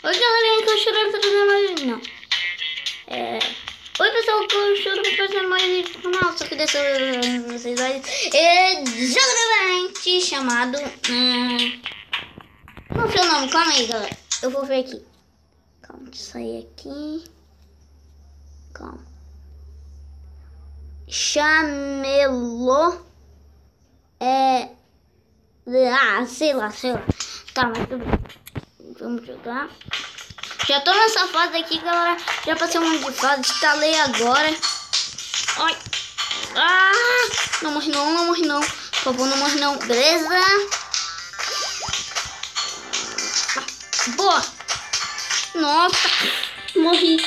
Oi, galerinha, que eu choro trazendo mais... Não. Oi, pessoal, que eu choro trazendo mais vídeo pro canal. Só que dessa vez vocês vão... jogo diferente chamado... Qual é o seu nome? Calma aí, galera. Eu vou ver aqui. Calma, deixa eu sair aqui. Calma. Chamelo... sei lá. Tá, mas tudo bem. Vamos jogar. Já tô nessa fase aqui, galera. Já passei um monte de fase. Instalei agora. Ai. Não morre não. Por favor, não morre não. Beleza? Boa. Nossa. Morri.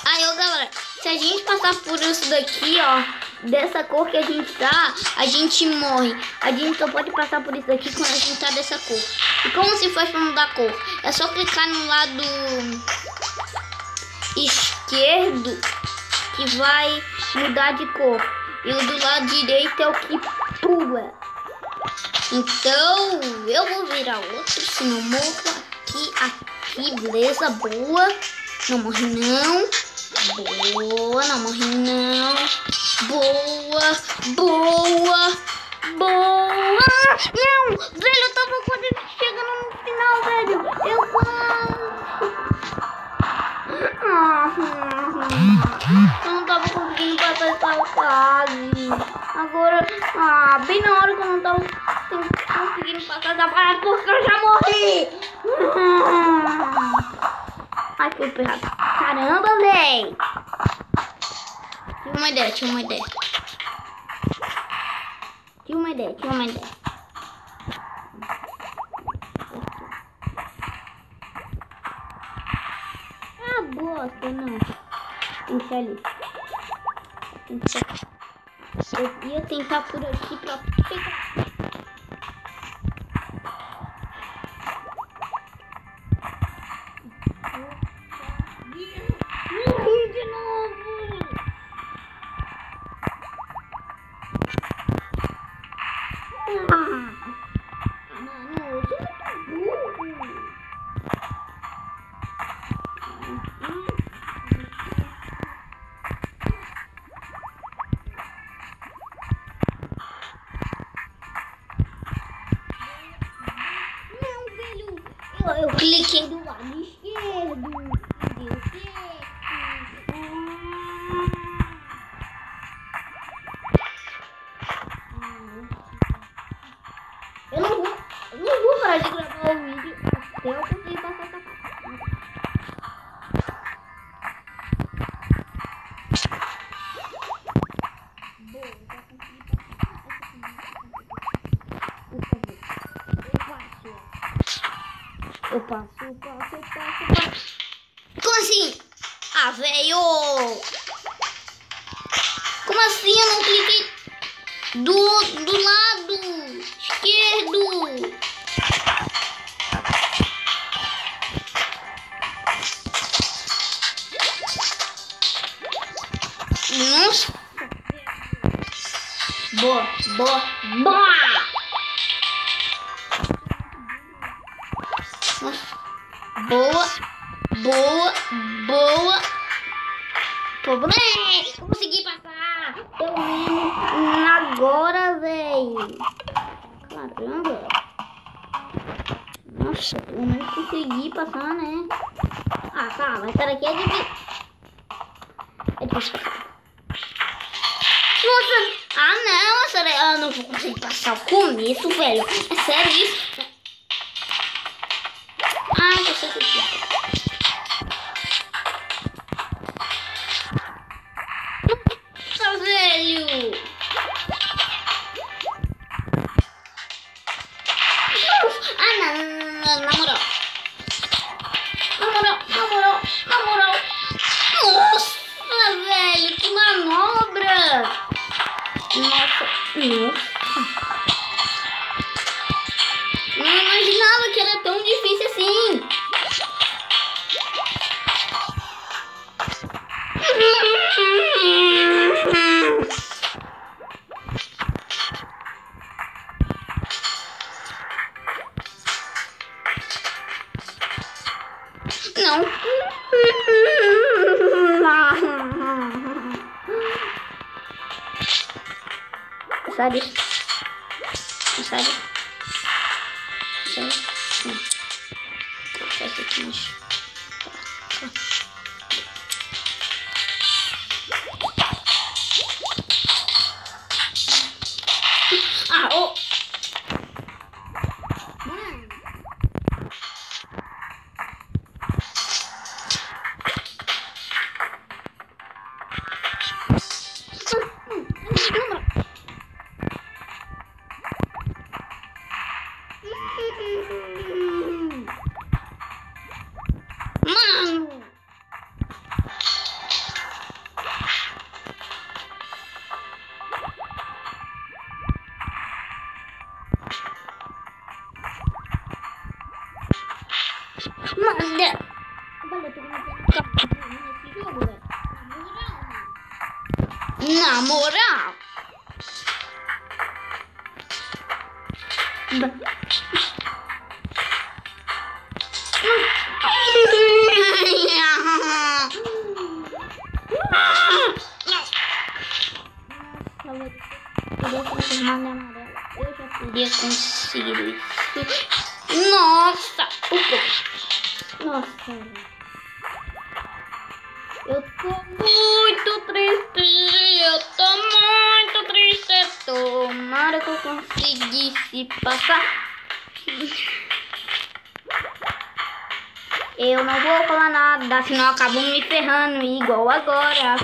Aí, ó, galera. Se a gente passar por isso daqui, ó, dessa cor que a gente tá, a gente morre. A gente só pode passar por isso daqui quando a gente tá dessa cor. E como se faz pra mudar a cor? É só clicar no lado esquerdo que vai mudar de cor. E o do lado direito é o que pula. Então, eu vou virar outro, se não morro aqui, beleza, boa. Não morre não. Boa, não morre não. Boa. Não, velho, eu tava quase chegando no final, velho. Eu não tava conseguindo passar essa fase. Agora, bem na hora que eu não tava conseguindo passar essa fase, porque eu já morri. Ai, que errado. Caramba, velho. Tive uma ideia. Bosta, não. Tem que ser ali. Eu ia tentar por aqui pra pegar. Morri de novo. Mano, eu sou muito burro. Eu cliquei do lado esquerdo. Deu certo. Eu não vou parar de gravar o vídeo até eu conseguir passar essa parte. Eu passo. Como assim? Velho! Como assim? Eu não cliquei do lado esquerdo. Nossa! Boa! Boa. Problema. Consegui passar. Pelo menos agora, velho. Caramba. Nossa, pelo menos consegui passar, né? Tá. Mas essa daqui é difícil. Nossa. Não. Essa daí... Eu não vou conseguir passar o começo, velho. É sério isso? Você aqui. Velho! Não, na moral. Nossa, velho, que manobra! Nossa. Não imaginava que era tão difícil assim. Não. Sai disso. Sai disso. Sai disso. Vou deixar isso aqui, mas... Ah, oh! Mano! Mano! Valeu, tô nesse jogo, velho. Na moral! Eu já podia conseguir isso. Nossa! Nossa! Eu tô muito triste. Eu tô muito triste. Tomara que eu conseguisse passar. Eu não vou falar nada, senão eu acabo me ferrando igual agora.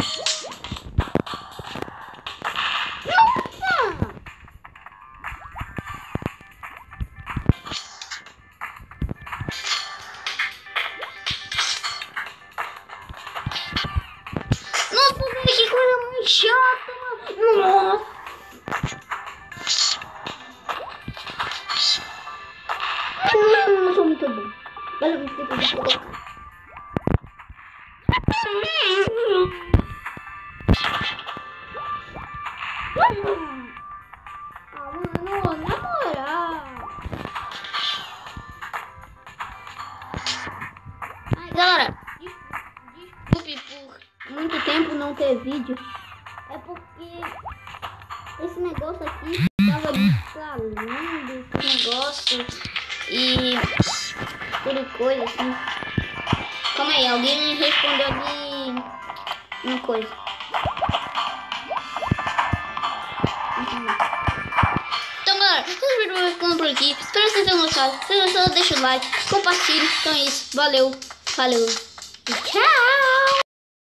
Nossa, que coisa muito chata, mano. Nossa. Eu sou muito bom. Olha o que eu vou colocar. Ah, mano, na moral. Ai, galera, desculpe por muito tempo não ter vídeo. É porque esse negócio aqui tava instalando esse negócio e tudo coisa assim. Calma aí, alguém me respondeu ali uma coisa. Então galera, esse vídeo vai ficando por aqui. Espero que vocês tenham gostado. Se gostou, deixa o like, compartilhe. Então é isso, valeu, falou e tchau!